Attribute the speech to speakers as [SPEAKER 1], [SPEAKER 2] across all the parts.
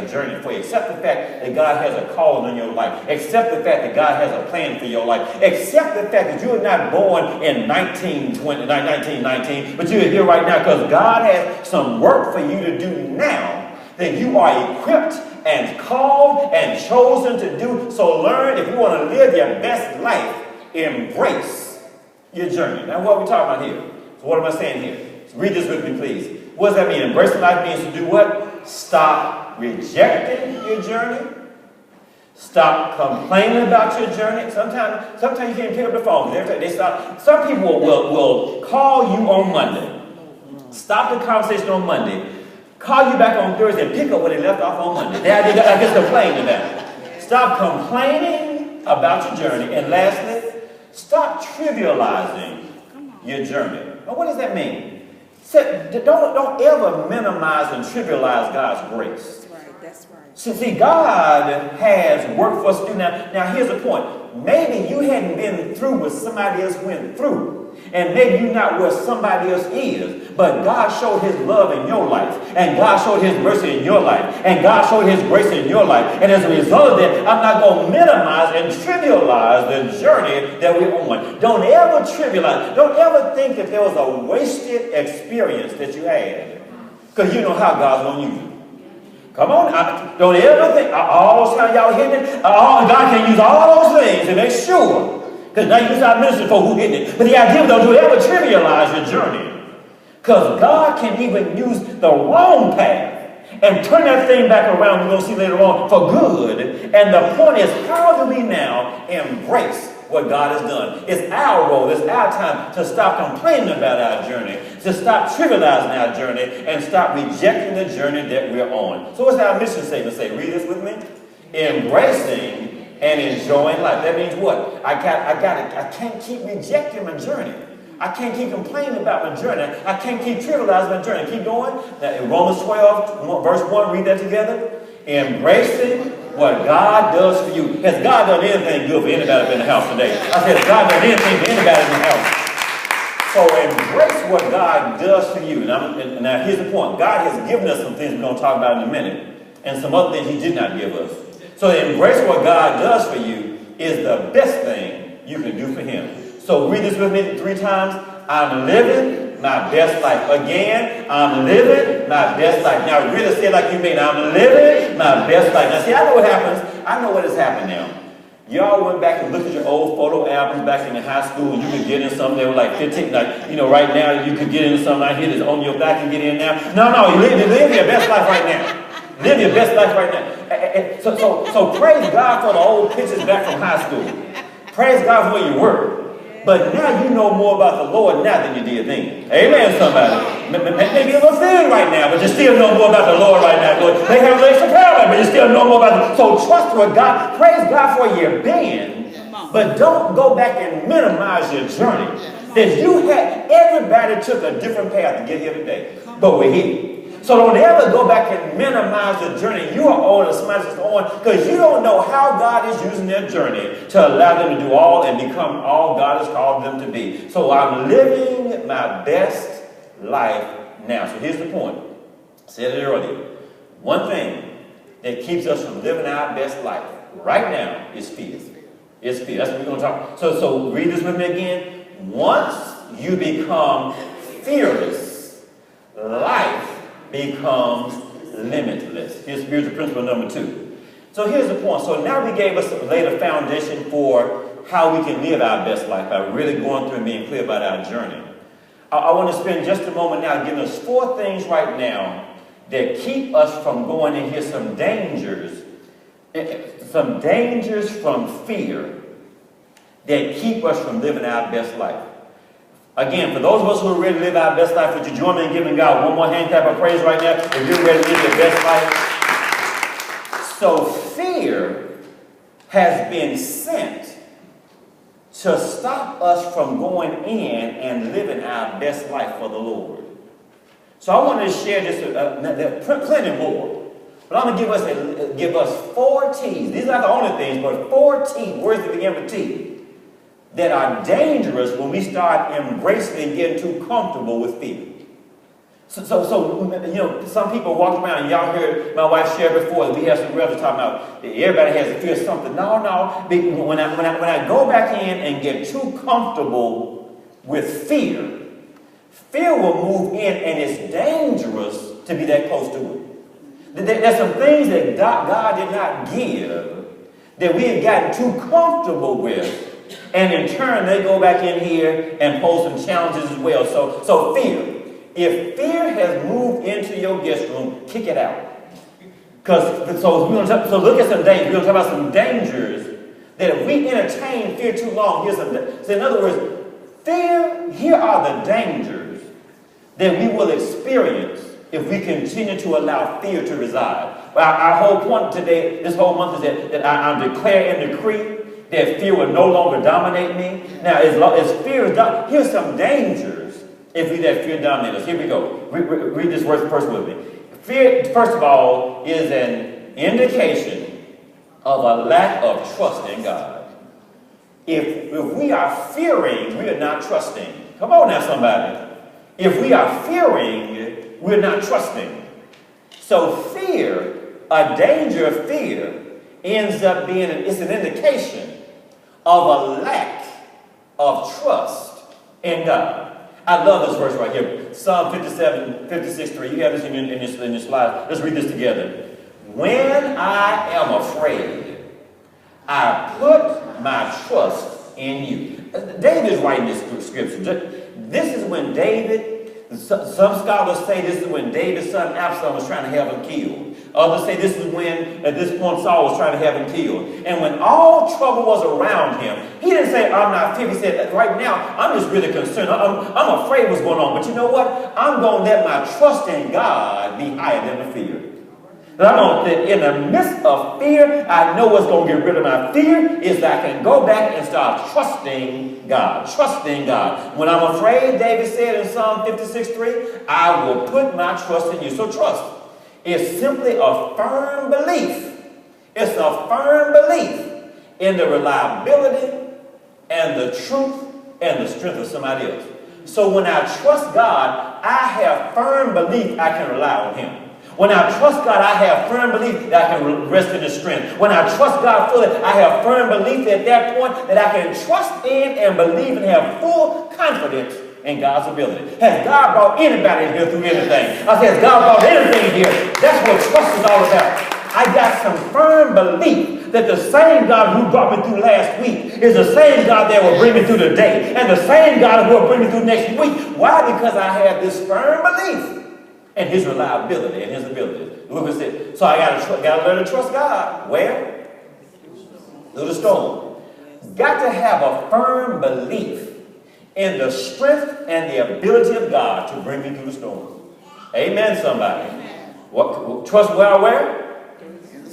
[SPEAKER 1] a journey for you. Accept the fact that God has a calling on your life. Accept the fact that God has a plan for your life. Accept the fact that you are not born in 1919, but you are here right now because God has some work for you to do now that you are equipped and called and chosen to do. So learn, if you want to live your best life, embrace your journey. Now, what are we talking about here? So what am I saying here? So read this with me, please. What does that mean? Embracing life means to do what? Stop rejecting your journey. Stop complaining about your journey. Sometimes you can't pick up the phone. They stop. Some people will call you on Monday. Stop the conversation on Monday. Call you back on Thursday and pick up where they left off on Monday. They just complain about it. Stop complaining about your journey. And lastly, stop trivializing your journey. Now, what does that mean? Don't ever minimize and trivialize God's grace.
[SPEAKER 2] That's right.
[SPEAKER 1] See, God has work for us to do now. Now, here's the point. Maybe you hadn't been through what somebody else went through. And maybe you're not where somebody else is. But God showed his love in your life. And God showed his mercy in your life. And God showed his grace in your life. And as a result of that, I'm not going to minimize and trivialize the journey that we're on. Don't ever trivialize. Don't ever think that there was a wasted experience that you had. Because you know how God's going to use it. Come on. Don't ever think, all the time y'all hitting it, God can use all those things to make sure. Because now you start ministering for who hitting it. But the idea, don't you ever trivialize your journey. Because God can even use the wrong path and turn that thing back around, we're going to see later on, for good. And the point is, how do we now embrace what God has done? It's our role, it's our time to stop complaining about our journey, to stop trivializing our journey, and stop rejecting the journey that we're on. So what's our mission statement say? Read this with me. Embracing and enjoying life. That means what? I can't keep rejecting my journey. I can't keep complaining about my journey. I can't keep trivializing my journey. Keep going. Now, in Romans 12, verse 1, read that together. Embracing what God does for you. Has God done anything good for anybody in the house today? I said, has God done anything for anybody in the house? So embrace what God does for you. Now, here's the point. God has given us some things we're going to talk about in a minute. And some other things he did not give us. So embrace what God does for you is the best thing you can do for him. So read this with me 3 times. I'm living my best life. Again, I'm living my best life. Now really say it like you mean. I'm living my best life. Now see, I know what happens. I know what has happened now. Y'all went back and looked at your old photo albums back in high school, and you could get in something that was like 15, like, right now you could get in something right here that's on your back and get in now. No, you live your best life right now. Live your best life right now. So praise God for the old pictures back from high school. Praise God for where you were. But now you know more about the Lord now than you did then. Amen, somebody. Maybe you're a little thin right now, but you still know more about the Lord right now. They have extra power, but you still know more about it. So trust what God, praise God for your being, but don't go back and minimize your journey. That everybody took a different path to get here today, but we're here. So don't ever go back and minimize the journey you are on or somebody else is on, because you don't know how God is using their journey to allow them to do all and become all God has called them to be. So I'm living my best life now. So here's the point. I said it earlier. One thing that keeps us from living our best life right now is fear. It's fear. That's what we're going to talk about. So read this with me again. Once you become fearless, life becomes limitless. Here's spiritual principle number 2. So here's the point. So now we laid a foundation for how we can live our best life by really going through and being clear about our journey. I want to spend just a moment now giving us 4 things right now that keep us from going in here, some dangers from fear that keep us from living our best life. Again, for those of us who are ready to live our best life, would you join me in giving God one more hand clap of praise right now if you're ready to live your best life? So fear has been sent to stop us from going in and living our best life for the Lord. So I want to share this, plenty more. But I'm going to give us 4 T's. These are not the only things, but 4 T's, words that begin with T, that are dangerous when we start embracing and getting too comfortable with fear. So, some people walk around, y'all heard my wife share before, we have some relatives talking about everybody has to feel something. No. When I go back in and get too comfortable with fear will move in, and it's dangerous to be that close to it. There's some things that God did not give that we have gotten too comfortable with, and in turn they go back in here and pose some challenges as well. So fear. If fear has moved into your guest room, kick it out. So look at some dangers. We're going to talk about some dangers that if we entertain fear too long, so in other words, here are the dangers that we will experience if we continue to allow fear to reside. Well, our whole point today, this whole month, is that I declare and decree that fear will no longer dominate me. Now, as fear is done, here's some dangers if we let fear dominate us. Here we go. Read this verse first with me. Fear, first of all, is an indication of a lack of trust in God. If we are fearing, we are not trusting. Come on now, somebody. If we are fearing, we're not trusting. So fear, a danger of fear, ends up being it's an indication of a lack of trust in God. I love this verse right here. Psalm 57, 56, 3. You have this in your slide. Let's read this together. When I am afraid, I put my trust in you. David is writing this scripture. This is when David, some scholars say this is when David's son Absalom was trying to have him killed. Others say this is when, at this point, Saul was trying to have him killed. And when all trouble was around him, he didn't say, I'm not fearful. He said, right now, I'm just really concerned. I'm afraid what's going on. But you know what? I'm going to let my trust in God be higher than the fear. In the midst of fear, I know what's going to get rid of my fear is that I can go back and start trusting God. Trusting God. When I'm afraid, David said in Psalm 56:3, I will put my trust in you. So trust is simply a firm belief. It's a firm belief in the reliability and the truth and the strength of somebody else. So when I trust God, I have firm belief I can rely on Him. When I trust God, I have firm belief that I can rest in His strength. When I trust God fully, I have firm belief at that point that I can trust in and believe and have full confidence in God's ability. Has God brought anybody in here through anything? I said, has God brought anything in here? That's what trust is all about. I got some firm belief that the same God who brought me through last week is the same God that will bring me through today, and the same God who will bring me through next week. Why? Because I have this firm belief in His reliability and His ability. Look what it said. So I got to learn to trust God. Where? Through the storm. Got to have a firm belief in the strength and the ability of God to bring me through the storm. Amen, somebody. What? Trust where?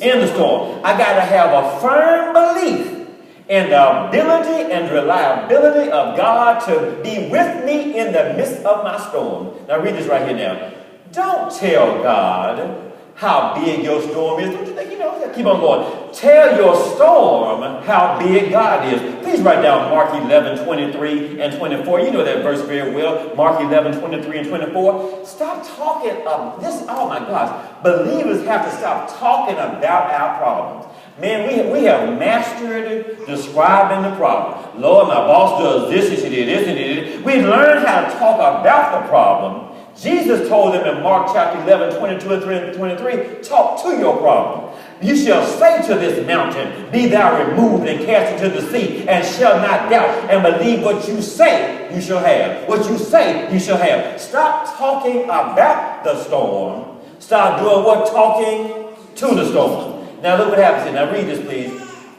[SPEAKER 1] In the storm. I got to have a firm belief in the ability and reliability of God to be with me in the midst of my storm. Now read this right here now. Don't tell God how big your storm is. Don't you think, keep on going. Tell your storm how big God is. Please write down Mark 11, 23 and 24. You know that verse very well. Mark 11, 23 and 24. Stop talking of this. Oh my gosh. Believers have to stop talking about our problems. Man, we have mastered describing the problem. Lord, my boss does this and she did this and did it. We learned how to talk about the problem. Jesus told them in Mark chapter 11, 22 and 23, talk to your problem. You shall say to this mountain, be thou removed and cast into the sea, and shall not doubt and believe what you say you shall have. What you say you shall have. Stop talking about the storm. Start doing what? Talking to the storm. Now look what happens here. Now read this, please.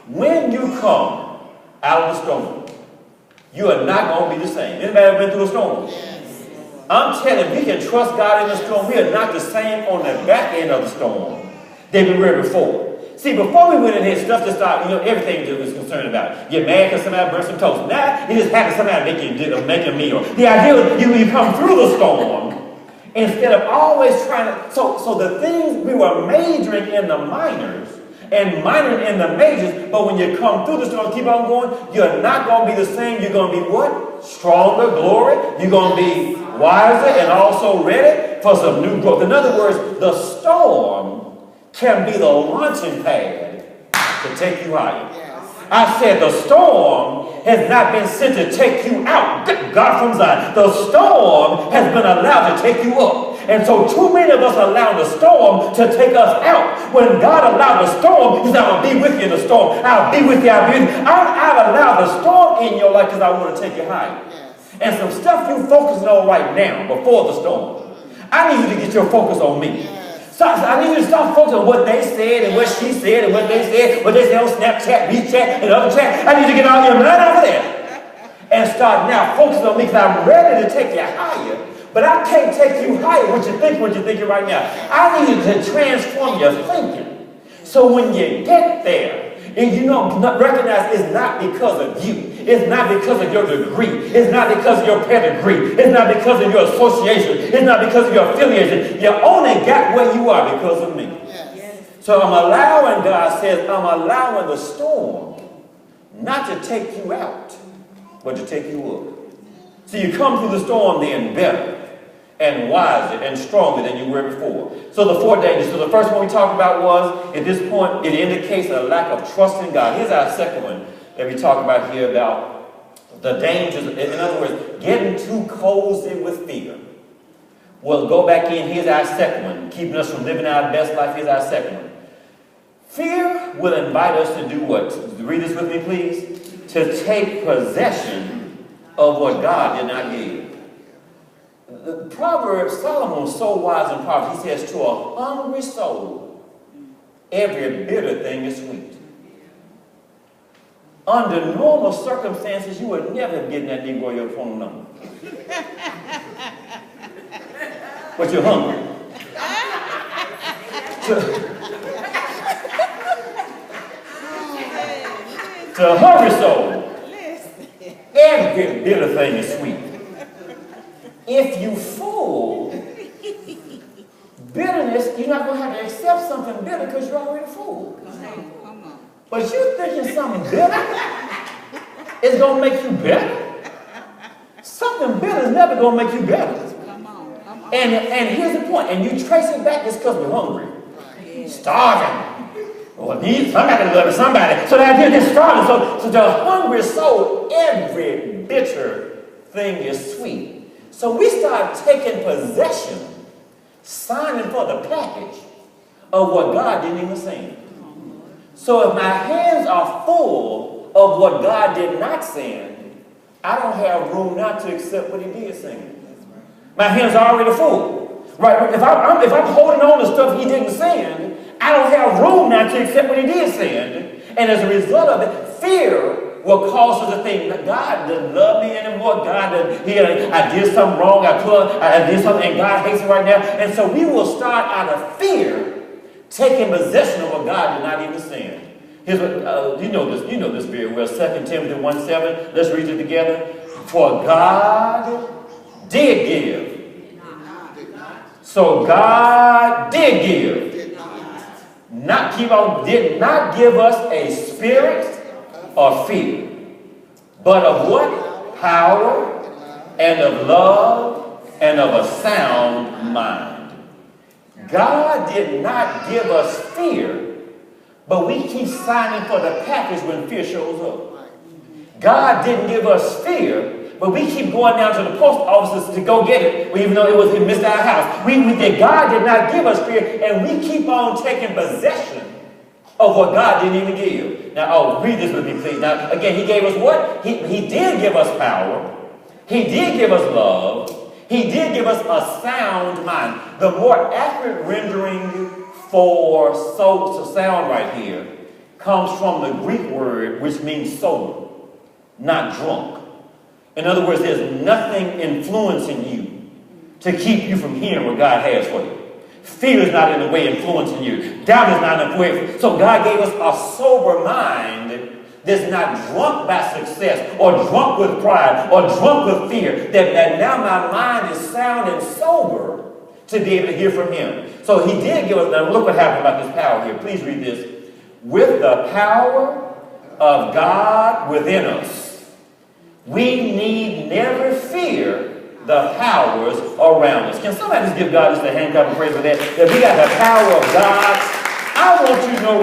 [SPEAKER 1] When you come out of the storm, you are not going to be the same. Anybody ever been through a storm? I'm telling you, we can trust God in the storm. We are not the same on the back end of the storm than we were before. See, before we went in here, stuff just started, everything that was concerned about. You're mad because somebody burnt some toast. Now, it just happened somebody make a meal. The idea is you come through the storm instead of always trying to. So the things we were majoring in the minors and minoring in the majors, but when you come through the storm, keep on going, you're not going to be the same. You're going to be what? Stronger, glory. You're going to be wiser and also ready prepared for some new growth. In other words, the storm can be the launching pad to take you higher. I said the storm has not been sent to take you out. God from Zion. The storm has been allowed to take you up. And so too many of us allow the storm to take us out. When God allowed the storm, he said, I'll be with you in the storm. I'll be with you. I've allowed the storm in your life because I want to take you higher. And some stuff you're focusing on right now before the storm. I need you to get your focus on me. So I need you to stop focusing on what they said and what she said and what they said on Snapchat, WeChat, and other chat. I need you to get all your mind out of there and start now focusing on me because I'm ready to take you higher. But I can't take you higher what you're thinking right now. I need you to transform your thinking. So when you get there, and you know, recognize it's not because of you. It's not because of your degree. It's not because of your pedigree. It's not because of your association. It's not because of your affiliation. You only got where you are because of me. Yes. So I'm allowing, God says, I'm allowing the storm not to take you out, but to take you up. So you come through the storm then better and wiser and stronger than you were before. So the 4 dangers. So the first one we talked about was, at this point, it indicates a lack of trust in God. Here's our second one that we talk about here about the dangers. In other words, getting too cozy with fear. We'll go back in. Here's our second one. Keeping us from living our best life. Here's our second one. Fear will invite us to do what? Read this with me, please. To take possession of what God did not give. The Proverbs, Solomon was so wise in Proverbs. He says, to a hungry soul, every bitter thing is sweet. Under normal circumstances, you would never get that Negro your phone number. But you're hungry. To a hungry soul, every bitter thing is sweet. If you full, bitterness, you're not going to have to accept something bitter because you're already full. But you thinking something bitter is going to make you better? Something bitter is never going to make you better. And here's the point. And you trace it back, it's because we're hungry. Starving. Or need somebody to love somebody. So the idea is starving. So the hungry soul, every bitter thing is sweet. So we start taking possession, signing for the package of what God didn't even send. So if my hands are full of what God did not send, I don't have room not to accept what he did send. My hands are already full. Right? If I'm holding on to stuff he didn't send, I don't have room not to accept what he did send. And as a result of it, fear will cause us to think that God doesn't love me anymore. God doesn't, I did something wrong. I did something and God hates me right now. And so we will start out of fear taking possession of what God did not even send. Here's what, you know this very well. 2 Timothy 1:7. Let's read it together. For God did give. So God did give. Did not give us a spirit of fear, but of what? Power, and of love, and of a sound mind. God did not give us fear, but we keep signing for the package when fear shows up. God didn't give us fear, but we keep going down to the post offices to go get it, even though it missed our house. God did not give us fear, and we keep on taking possession of what God didn't even give. Now, read this with me, please. Now, again, he gave us what? He did give us power. He did give us love. He did give us a sound mind. The more accurate rendering for sound right here comes from the Greek word, which means sober, not drunk. In other words, there's nothing influencing you to keep you from hearing what God has for you. Fear is not in the way influencing you. Doubt is not in the way. So God gave us a sober mind that's not drunk by success or drunk with pride or drunk with fear. That now my mind is sound and sober to be able to hear from him. So he did give us, now look what happened about this power here. Please read this. With the power of God within us, we need never fear the powers around us. Can somebody just give God just a hand clap of praise for that? That we got the power of God. I want you to know right